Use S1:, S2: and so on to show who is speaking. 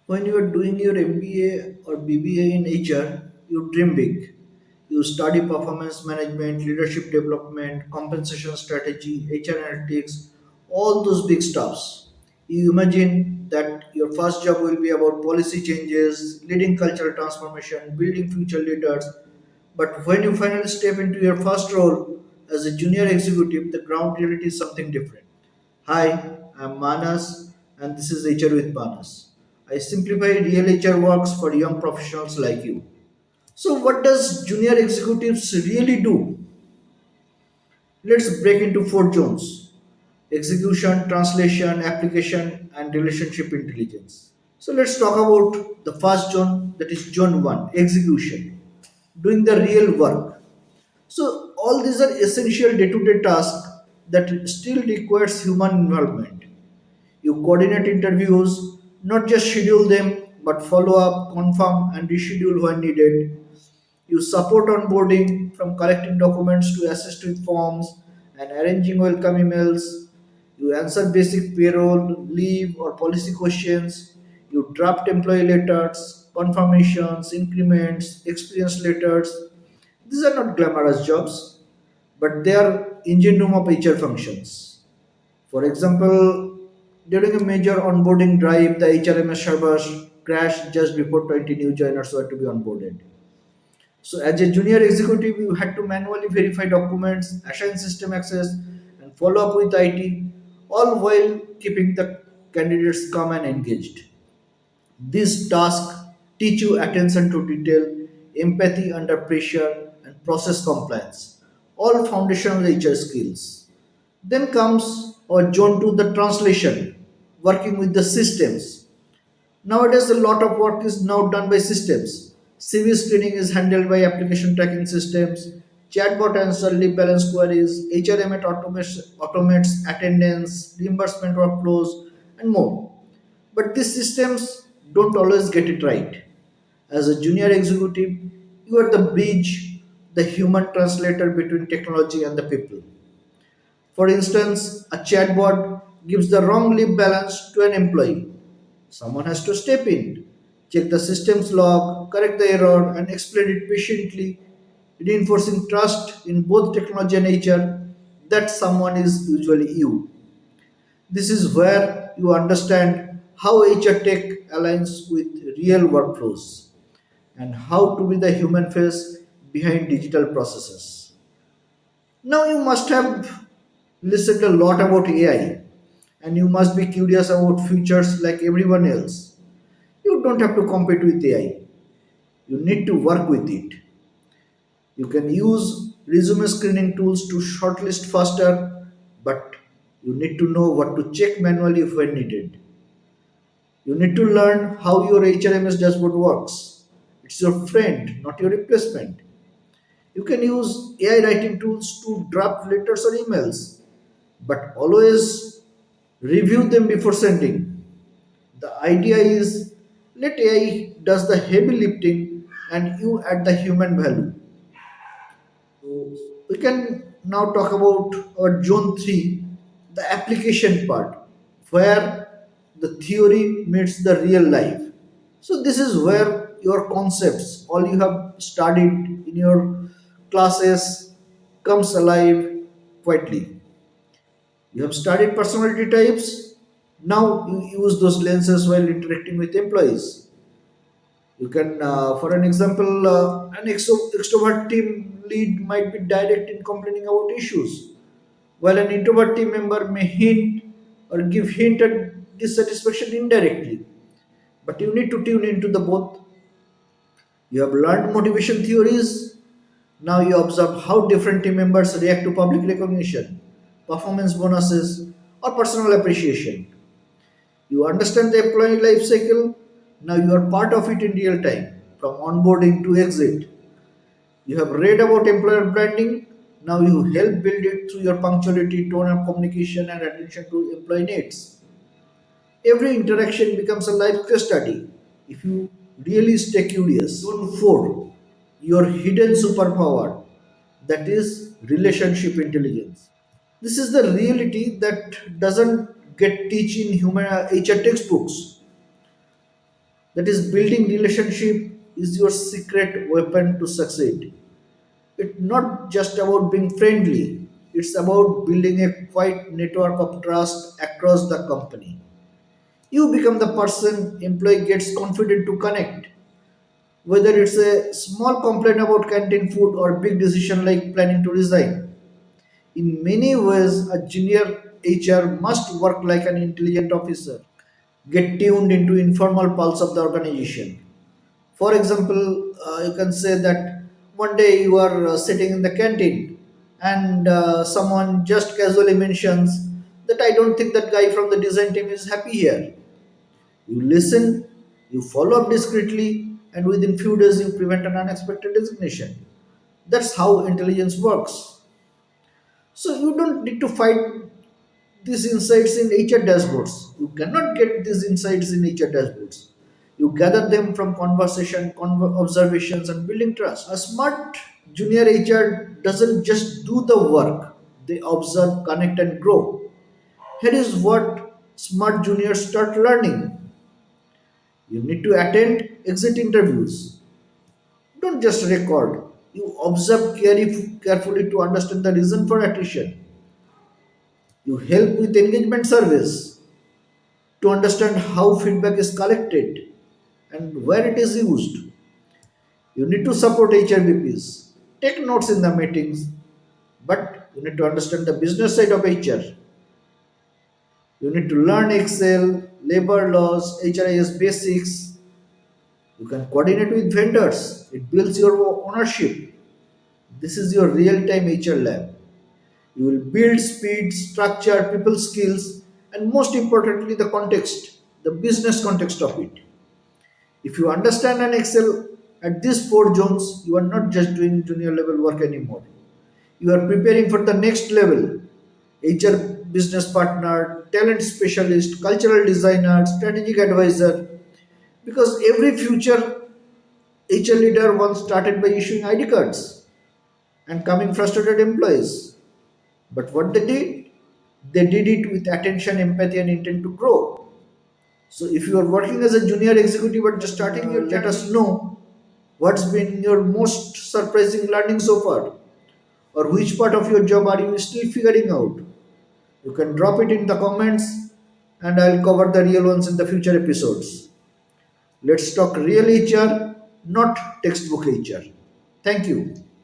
S1: When you are doing your MBA or BBA in HR, you dream big. You study performance management, leadership development, compensation strategy, HR analytics, all those big stuffs. You imagine that your first job will be about policy changes, leading cultural transformation, building future leaders. But when you finally step into your first role as a junior executive, the ground reality is something different. Hi, I'm Manas, and this is HR with Manas. I simplify real HR works for young professionals like you. So, what does junior executives really do? Let's break into four zones: execution, translation, application, and relationship intelligence. So, let's talk about the first zone, that is zone 1, execution, doing the real work. So, all these are essential day to day tasks that still requires human involvement. You coordinate interviews, not just schedule them, but follow up, confirm, and reschedule when needed. You support onboarding from collecting documents to assist with forms and arranging welcome emails. You answer basic payroll, leave, or policy questions. You draft employee letters, confirmations, increments, experience letters. These are not glamorous jobs, but they are engine room of HR functions. For example, during a major onboarding drive, the HRMS servers crashed just before 20 new joiners were to be onboarded. So, as a junior executive, you had to manually verify documents, assign system access, and follow up with IT, all while keeping the candidates calm and engaged. These tasks teach you attention to detail, empathy under pressure, and process compliance, all foundational HR skills. Then comes our zone 2, the translation, working with the systems. Nowadays, a lot of work is now done by systems. CV screening is handled by application tracking systems. Chatbot answer leave balance queries. HRMS automates attendance, reimbursement workflows, and more. But these systems don't always get it right. As a junior executive, you are the bridge, the human translator between technology and the people. For instance, a chatbot gives the wrong leave balance to an employee. Someone has to step in, check the system's log, correct the error, and explain it patiently, reinforcing trust in both technology and HR. That someone is usually you. This is where you understand how HR tech aligns with real workflows and how to be the human face behind digital processes. Now, you must have listened a lot about AI and you must be curious about futures like everyone else. You don't have to compete with AI, you need to work with it. You can use resume screening tools to shortlist faster, but you need to know what to check manually if when needed. You need to learn how your HRMS dashboard works. It's your friend, not your replacement. You can use AI writing tools to draft letters or emails, but always review them before sending. The idea is let AI does the heavy lifting and you add the human value. So we can now talk about our zone 3, the application part, where the theory meets the real life. So this is where your concepts, all you have studied in your classes, comes alive quietly. You have studied personality types. Now you use those lenses while interacting with employees. You can, for an example, an extrovert team lead might be direct in complaining about issues, while an introvert team member may hint or give hint at dissatisfaction indirectly. But you need to tune into the both. You have learned motivation theories. Now you observe how different team members react to public recognition, performance bonuses, or personal appreciation. You understand the employee life cycle. Now you are part of it in real time, from onboarding to exit. You have read about employer branding. Now you help build it through your punctuality, tone of communication, and attention to employee needs. Every interaction becomes a life case study if you really stay curious. Zone 4, your hidden superpower, that is relationship intelligence. This is the reality that doesn't get teach in human HR textbooks. That is, building relationship is your secret weapon to succeed. It's not just about being friendly, it's about building a quiet network of trust across the company. You become the person employee gets confident to connect. Whether it's a small complaint about canteen food or big decision like planning to resign. In many ways, a junior HR must work like an intelligent officer, get tuned into informal pulse of the organization. For example, you can say that one day you are sitting in the canteen and someone just casually mentions that I don't think that guy from the design team is happy here. You listen, you follow up discreetly, and within few days you prevent an unexpected resignation. That's how intelligence works. So you don't need to fight these insights in HR dashboards. You cannot get these insights in HR dashboards. You gather them from conversation, observations, and building trust. A smart junior HR doesn't just do the work, they observe, connect, and grow. Here is what smart juniors start learning. You need to attend exit interviews. Don't just record. You observe carefully to understand the reason for attrition. You help with engagement surveys to understand how feedback is collected and where it is used. You need to support HRBPs. Take notes in the meetings, but you need to understand the business side of HR. You need to learn Excel, labor laws, HRIS basics. You can coordinate with vendors. It builds your ownership. This is your real time HR lab. You will build speed, structure, people skills, and most importantly, the context, the business context of it. If you understand and excel at these four zones, you are not just doing junior level work anymore. You are preparing for the next level. HR business partner, talent specialist, cultural designer, strategic advisor. Because every future HR leader once started by issuing ID cards and coming frustrated employees. But what they did it with attention, empathy, and intent to grow. So if you are working as a junior executive but just starting your let us know what's been your most surprising learning so far, or which part of your job are you still figuring out. You can drop it in the comments, and I'll cover the real ones in the future episodes. Let's talk real HR, not textbook HR. Thank you.